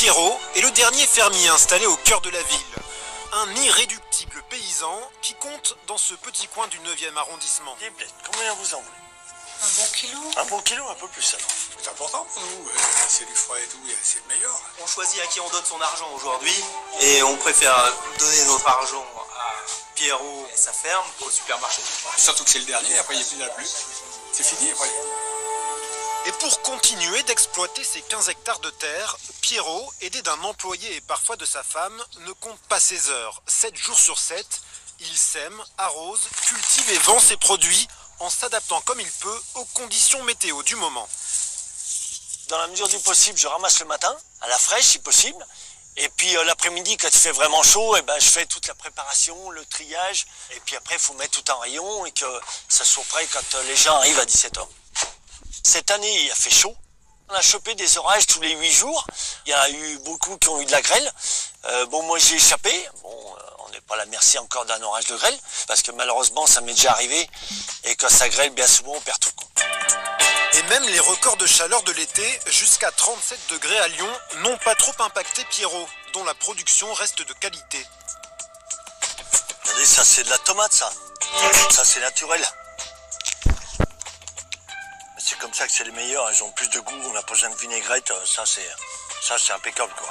Pierrot est le dernier fermier installé au cœur de la ville. Un irréductible paysan qui compte dans ce petit coin du 9e arrondissement. Des blettes, combien vous en voulez? Un bon kilo? Un bon kilo, un peu plus alors. C'est important pour nous, c'est du frais et tout, c'est le meilleur. On choisit à qui on donne son argent aujourd'hui et on préfère donner notre argent à Pierrot et sa ferme qu'au supermarché. Surtout que c'est le dernier, après il n'y en a plus. C'est fini après. Et pour continuer d'exploiter ces 15 hectares de terre, Pierrot, aidé d'un employé et parfois de sa femme, ne compte pas ses heures. 7 jours sur 7, il sème, arrose, cultive et vend ses produits en s'adaptant comme il peut aux conditions météo du moment. Dans la mesure du possible, je ramasse le matin, à la fraîche si possible. Et puis l'après-midi, quand il fait vraiment chaud, je fais toute la préparation, le triage. Et puis après, il faut mettre tout en rayon et que ça soit prêt quand les gens arrivent à 17h. Cette année, il a fait chaud. On a chopé des orages tous les 8 jours. Il y en a eu beaucoup qui ont eu de la grêle. Moi j'ai échappé. On n'est pas à la merci encore d'un orage de grêle, parce que malheureusement ça m'est déjà arrivé. Et quand ça grêle, bien souvent on perd tout. Et même les records de chaleur de l'été, jusqu'à 37 degrés à Lyon, n'ont pas trop impacté Pierrot, dont la production reste de qualité. Regardez, ça c'est de la tomate ça. Ça c'est naturel. C'est comme ça que c'est les meilleurs, ils ont plus de goût, on n'a pas besoin de vinaigrette, ça c'est impeccable quoi.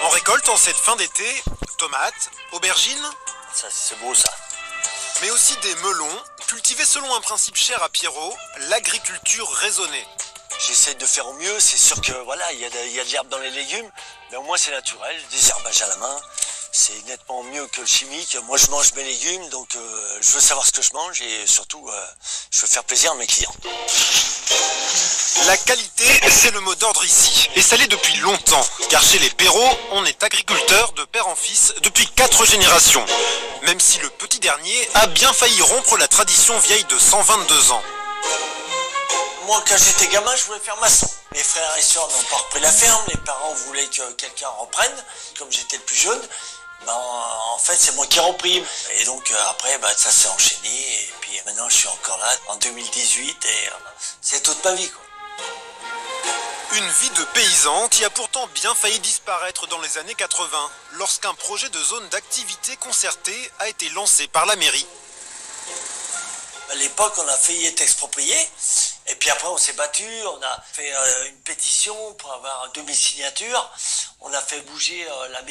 En récolte en cette fin d'été, tomates, aubergines, Ça c'est beau ça. mais aussi des melons, cultivés selon un principe cher à Pierrot, l'agriculture raisonnée. J'essaie de faire au mieux, c'est sûr que voilà, il y a de l'herbe dans les légumes, mais au moins c'est naturel, des herbages à la main. C'est nettement mieux que le chimique. Moi, je mange mes légumes, donc je veux savoir ce que je mange et surtout, je veux faire plaisir à mes clients. La qualité, c'est le mot d'ordre ici. Et ça l'est depuis longtemps. Car chez les Perrault, on est agriculteur de père en fils depuis 4 générations. Même si le petit dernier a bien failli rompre la tradition vieille de 122 ans. Moi, quand j'étais gamin, je voulais faire maçon. Mes frères et sœurs n'ont pas repris la ferme. Les parents voulaient que quelqu'un reprenne. Comme j'étais le plus jeune, en fait, c'est moi qui ai repris. Et donc, après, ça s'est enchaîné. Et puis maintenant, je suis encore là, en 2018. Et c'est toute ma vie, quoi. Une vie de paysan qui a pourtant bien failli disparaître dans les années 80, lorsqu'un projet de zone d'activité concertée a été lancé par la mairie. À l'époque, on a failli être exproprié. Et puis après, on s'est battu, on a fait une pétition pour avoir 2000 signatures. On a fait bouger la mairie.